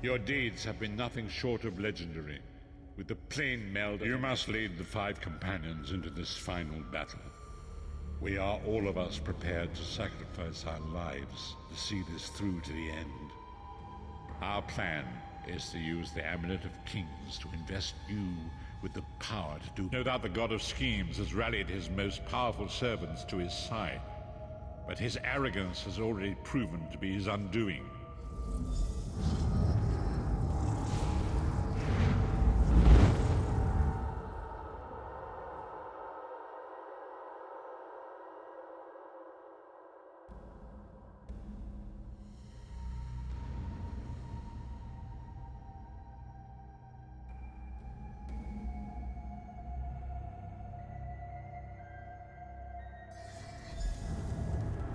Your deeds have been nothing short of legendary. With the plain meld, you must lead the 5 companions into this final battle. We are all of us prepared to sacrifice our lives to see this through to the end. Our plan is to use the Amulet of Kings to invest you with the power to do. No doubt the God of Schemes has rallied his most powerful servants to his side, but his arrogance has already proven to be his undoing.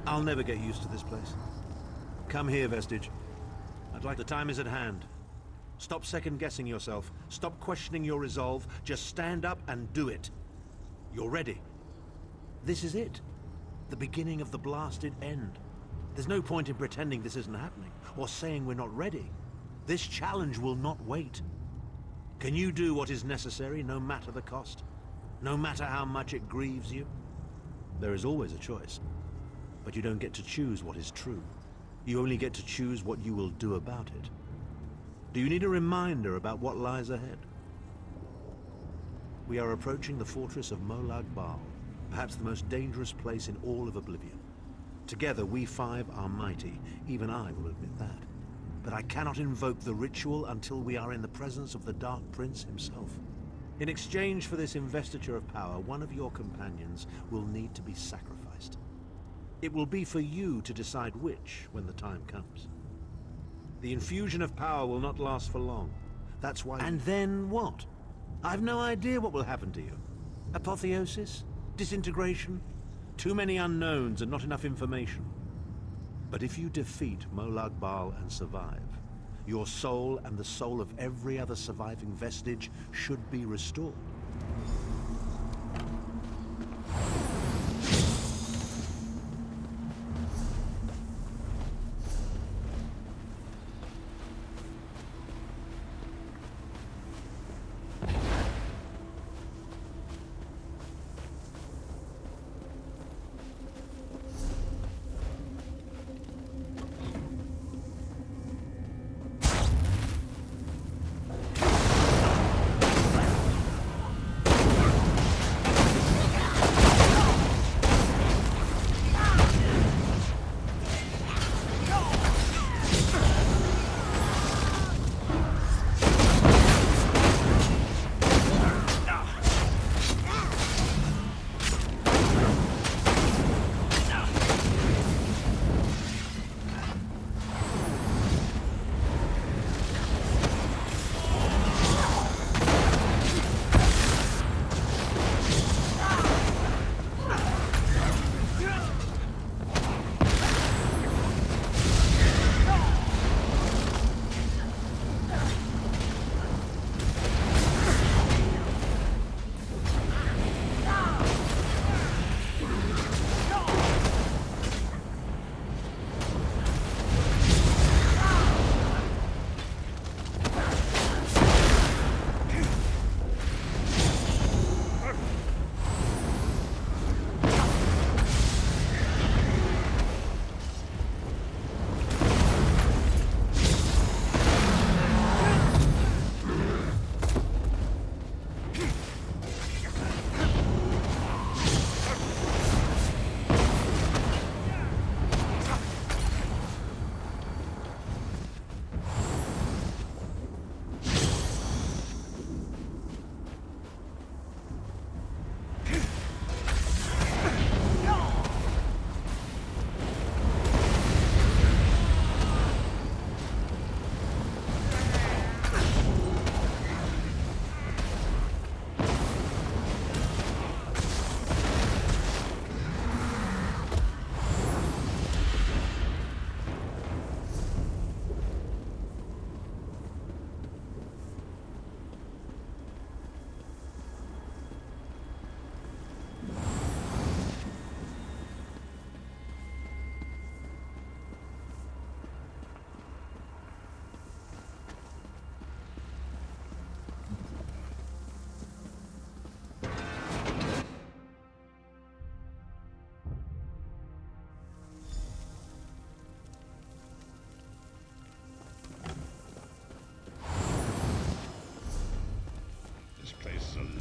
I'll never get used to this place. Come here, Vestige. I'd like the time is at hand. Stop second-guessing yourself. Stop questioning your resolve. Just stand up and do it. You're ready. This is it. The beginning of the blasted end. There's no point in pretending this isn't happening, or saying we're not ready. This challenge will not wait. Can you do what is necessary, no matter the cost? No matter how much it grieves you? There is always a choice. But you don't get to choose what is true. You only get to choose what you will do about it. Do you need a reminder about what lies ahead? We are approaching the fortress of Molag Bal, perhaps the most dangerous place in all of Oblivion. Together, we 5 are mighty. Even I will admit that. But I cannot invoke the ritual until we are in the presence of the Dark Prince himself. In exchange for this investiture of power, one of your companions will need to be sacrificed. It will be for you to decide which when the time comes. The infusion of power will not last for long. That's why... And then what? I've no idea what will happen to you. Apotheosis? Disintegration? Too many unknowns and not enough information. But if you defeat Molag Bal and survive, your soul and the soul of every other surviving vestige should be restored.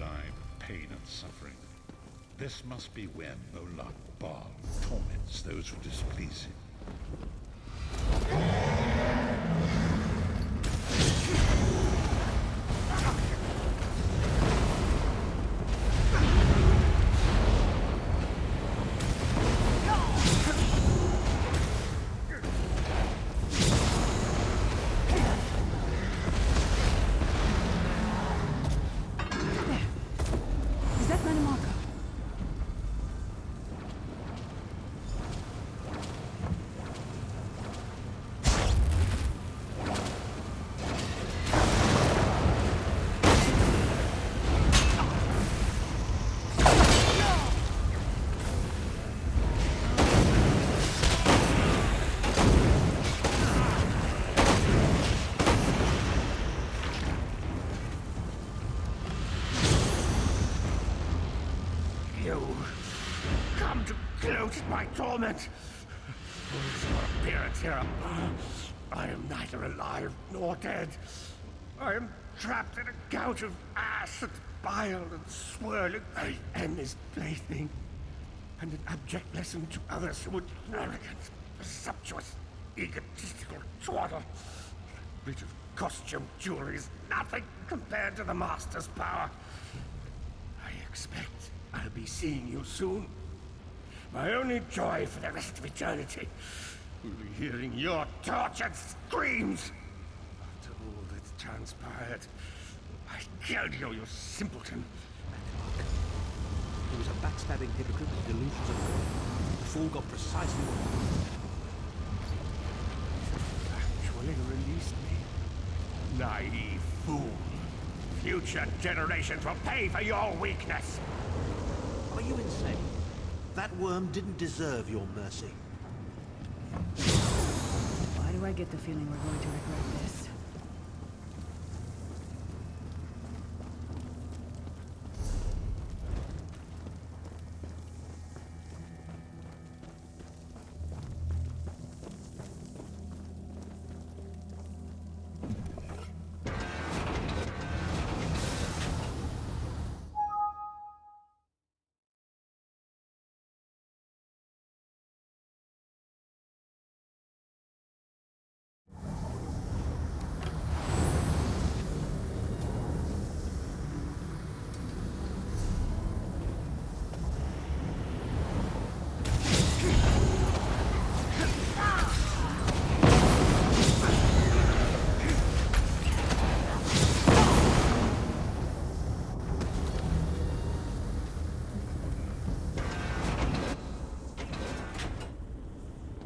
alive with pain and suffering. This must be where Molag Bal torments those who displease him. Is that Manamaka? You come to gloat at my torment. Your appearance here, I am neither alive nor dead. I am trapped in a gout of ash and bile and swirling. I am his plaything, and an abject lesson to others who would arrogant, presumptuous, egotistical twaddle. A bit of costume jewelry is nothing compared to the Master's power. I expect I'll be seeing you soon. My only joy for the rest of eternity will be hearing your tortured screams. After all that's transpired, I killed you, you simpleton. He was a backstabbing hypocrite with delusions of God. The fool got precisely what he Actually released me. Naive fool. Future generations will pay for your weakness. wanted. Are you insane? That worm didn't deserve your mercy. Why do I get the feeling we're going to regret this?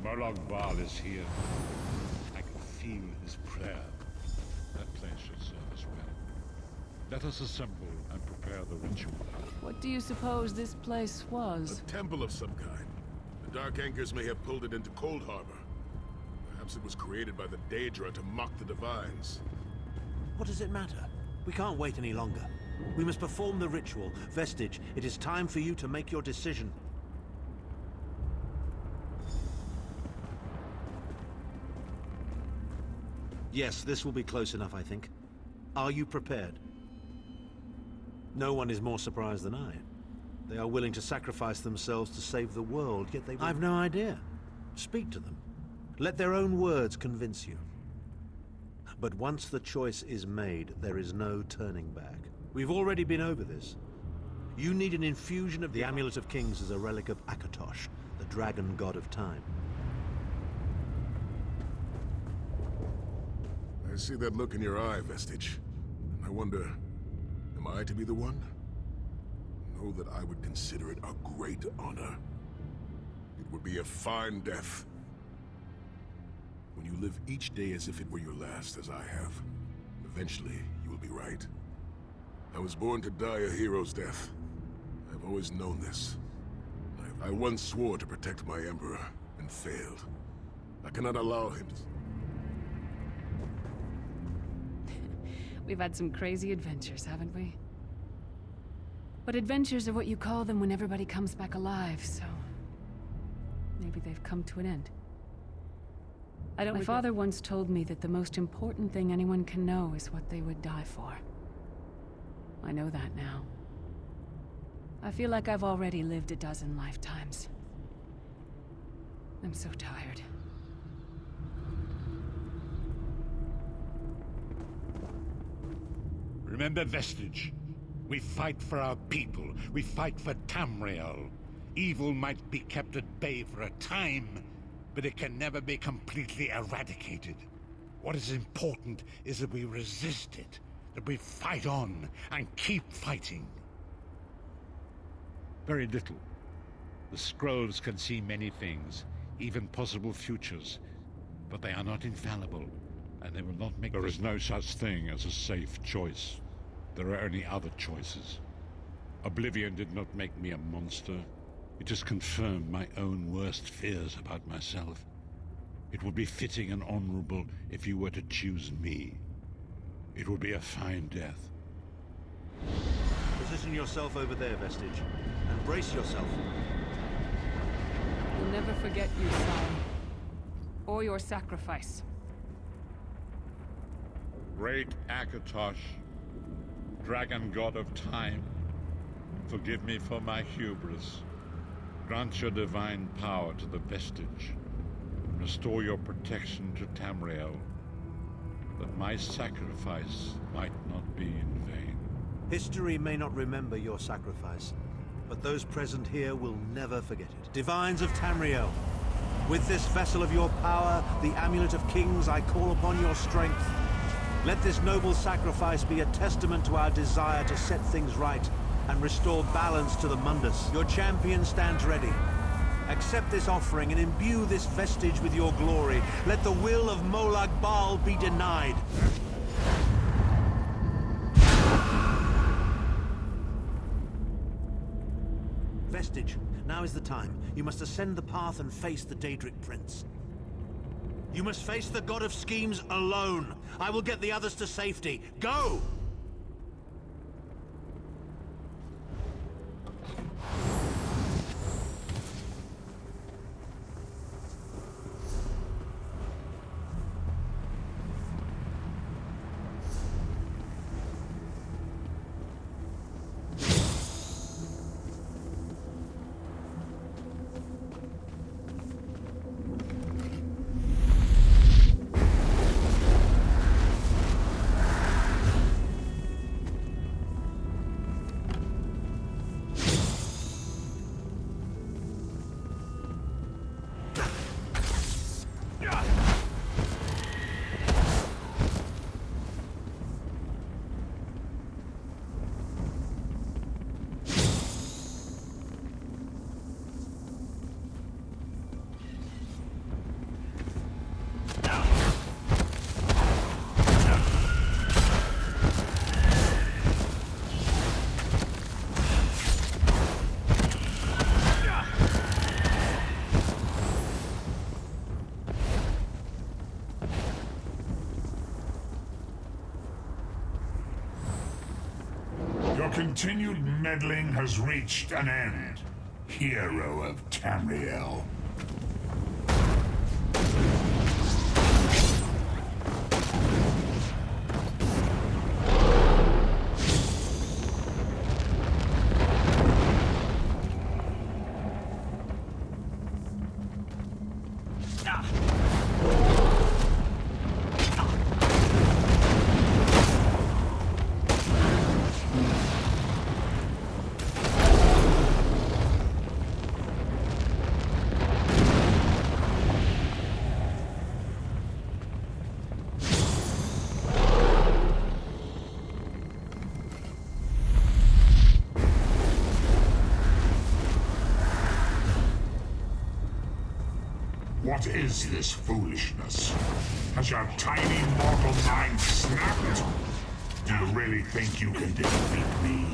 Molag Bal is here. I can feel his prayer. That place should serve us well. Let us assemble and prepare the ritual. What do you suppose this place was? A temple of some kind. The Dark Anchors may have pulled it into Cold Harbor. Perhaps it was created by the Daedra to mock the Divines. What does it matter? We can't wait any longer. We must perform the ritual. Vestige, it is time for you to make your decision. Yes, this will be close enough, I think. Are you prepared? No one is more surprised than I. They are willing to sacrifice themselves to save the world, yet they will... I've no idea. Speak to them. Let their own words convince you. But once the choice is made, there is no turning back. We've already been over this. You need an infusion of the Amulet of Kings as a relic of Akatosh, the dragon god of time. I see that look in your eye, Vestige. I wonder, am I to be the one? Know that I would consider it a great honor. It would be a fine death. When you live each day as if it were your last, as I have, eventually you will be right. I was born to die a hero's death. I've always known this. I once swore to protect my Emperor, and failed. I cannot allow him to... We've had some crazy adventures, haven't we? But adventures are what you call them when everybody comes back alive, so... maybe they've come to an end. My father once told me that the most important thing anyone can know is what they would die for. I know that now. I feel like I've already lived a dozen lifetimes. I'm so tired. Remember Vestige. We fight for our people. We fight for Tamriel. Evil might be kept at bay for a time, but it can never be completely eradicated. What is important is that we resist it, that we fight on and keep fighting. Very little. The scrolls can see many things, even possible futures, but they are not infallible, and they will not make... There is no such thing as a safe choice. There are only other choices. Oblivion did not make me a monster. It just confirmed my own worst fears about myself. It would be fitting and honorable if you were to choose me. It would be a fine death. Position yourself over there, Vestige, and brace yourself. We'll never forget you, Sire. Or your sacrifice. Great Akatosh, Dragon God of Time, forgive me for my hubris. Grant your divine power to the Vestige. Restore your protection to Tamriel, that my sacrifice might not be in vain. History may not remember your sacrifice, but those present here will never forget it. Divines of Tamriel, with this vessel of your power, the Amulet of Kings, I call upon your strength. Let this noble sacrifice be a testament to our desire to set things right and restore balance to the Mundus. Your champion stands ready. Accept this offering and imbue this vestige with your glory. Let the will of Molag Bal be denied. Vestige, now is the time. You must ascend the path and face the Daedric Prince. You must face the God of Schemes alone. I will get the others to safety. Go! Your continued meddling has reached an end, hero of Tamriel. What is this foolishness? Has your tiny mortal mind snapped? Do you really think you can defeat me?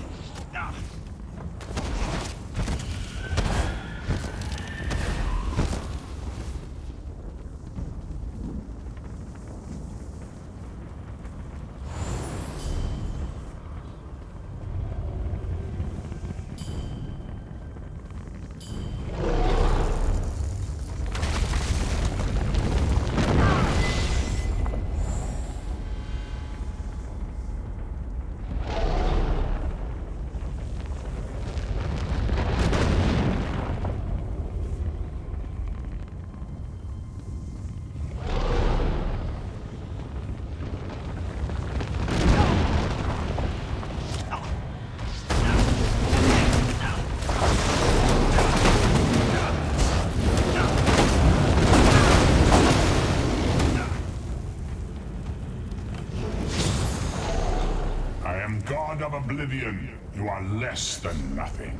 of Oblivion, you are less than nothing.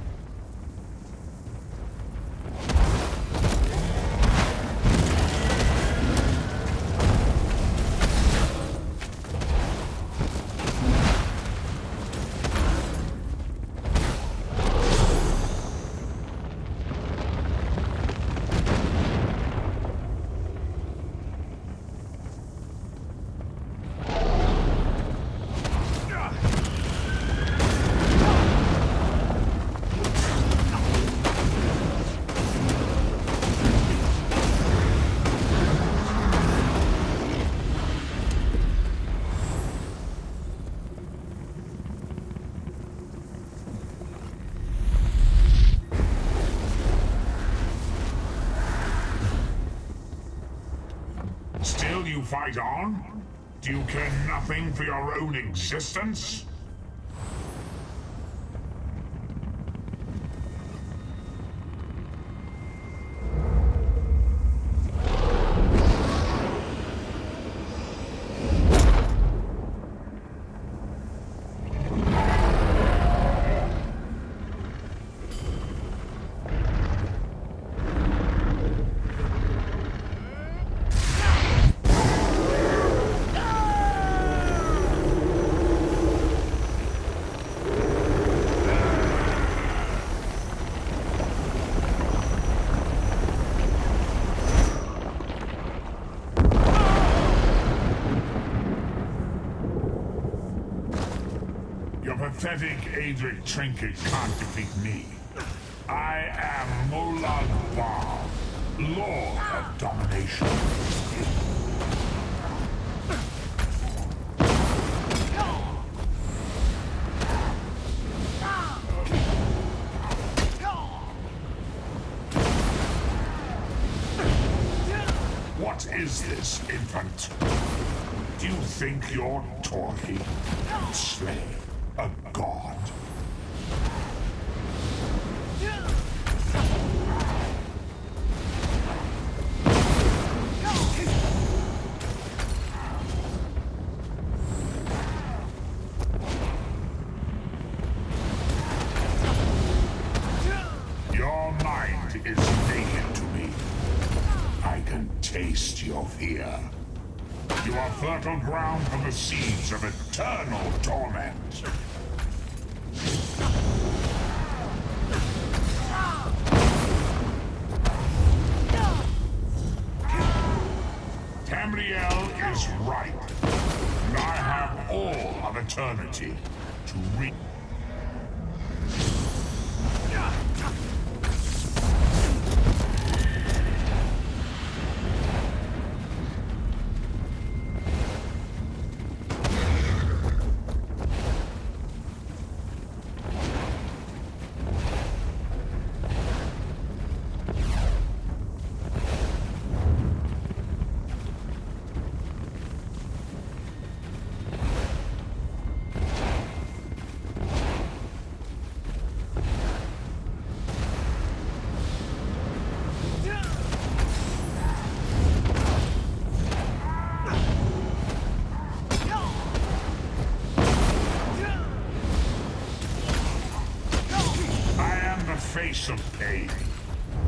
Still you fight on? Do you care nothing for your own existence? Your pathetic Adric trinket can't defeat me. I am Molag Bal, Lord of Domination. What is this, infant? Do you think you're Torhi? Slay a god? Your mind is naked to me. I can taste your fear. You are fertile ground for the seeds of eternal torment. Tamriel is ripe, and I have all of eternity to reach. Face of pain.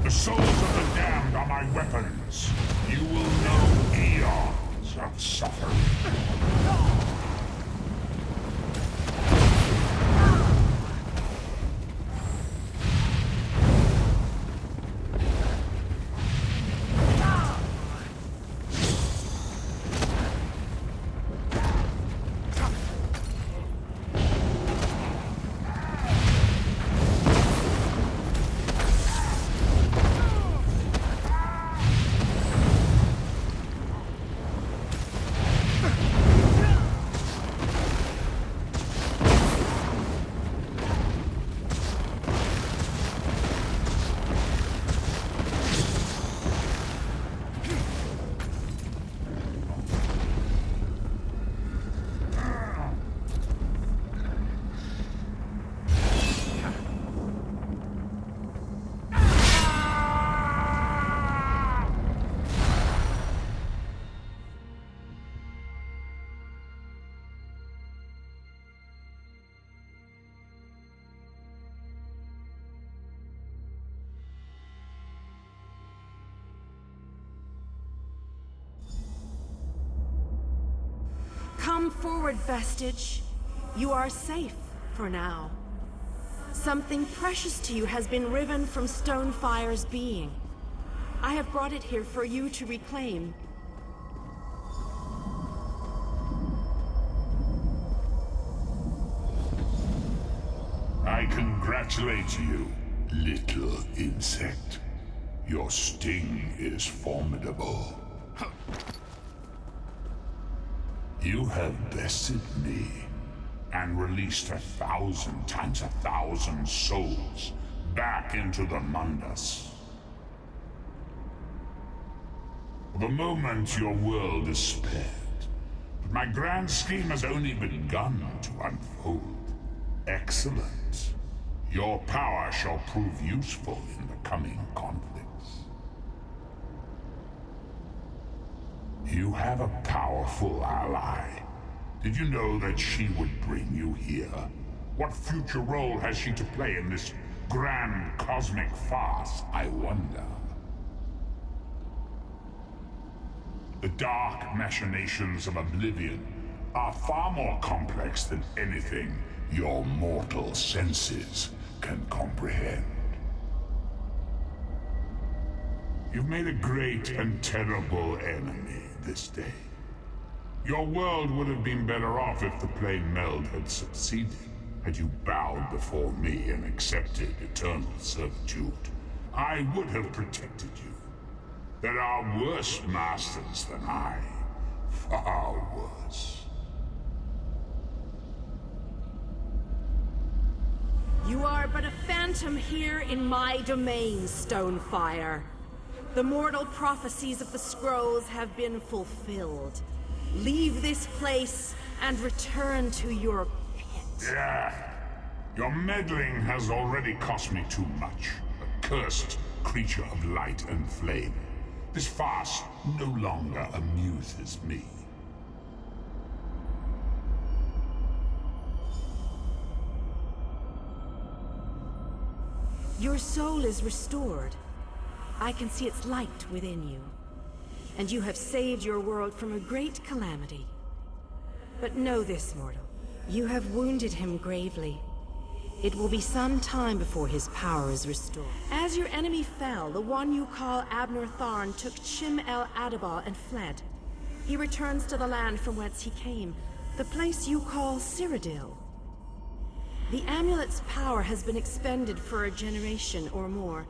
The souls of the damned are my weapons. You will know eons of suffering. forward, Vestige. You are safe for now. Something precious to you has been riven from Stonefire's being. I have brought it here for you to reclaim. I congratulate you, little insect. Your sting is formidable. You have bested me and released 1,000 times 1,000 souls back into the Mundus. For the moment, your world is spared, but my grand scheme has only begun to unfold. Excellent. Your power shall prove useful in the coming conflicts. You have a powerful ally. Did you know that she would bring you here? What future role has she to play in this grand cosmic farce, I wonder? The dark machinations of Oblivion are far more complex than anything your mortal senses can comprehend. You've made a great and terrible enemy this day. Your world would have been better off if the plane meld had succeeded, had you bowed before me and accepted eternal servitude. I would have protected you. There are worse masters than I. Far worse. You are but a phantom here in my domain, Stonefire. The mortal prophecies of the scrolls have been fulfilled. Leave this place and return to your pit. Yeah. Your meddling has already cost me too much. A cursed creature of light and flame. This farce no longer amuses me. Your soul is restored. I can see its light within you. And you have saved your world from a great calamity. But know this, mortal. You have wounded him gravely. It will be some time before his power is restored. As your enemy fell, the one you call Abner Tharn took Chim El Adabal and fled. He returns to the land from whence he came, the place you call Cyrodiil. The amulet's power has been expended for a generation or more.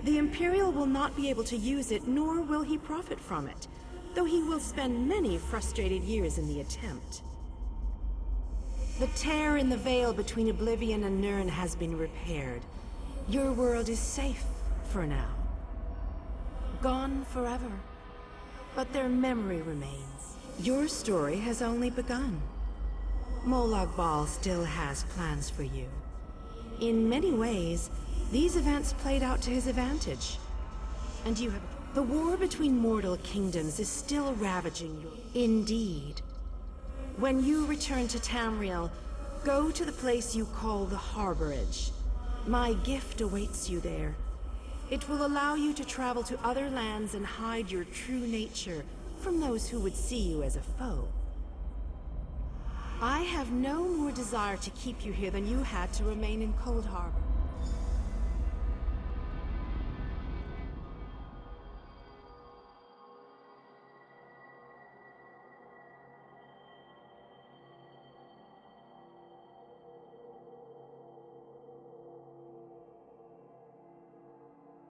The Imperial will not be able to use it, nor will he profit from it, though he will spend many frustrated years in the attempt. The tear in the veil between Oblivion and Nirn has been repaired. Your world is safe for now. Gone forever. But their memory remains. Your story has only begun. Molag Bal still has plans for you. In many ways, these events played out to his advantage. And you have... The war between mortal kingdoms is still ravaging you. Indeed. When you return to Tamriel, go to the place you call the Harborage. My gift awaits you there. It will allow you to travel to other lands and hide your true nature from those who would see you as a foe. I have no more desire to keep you here than you had to remain in Cold Harbor.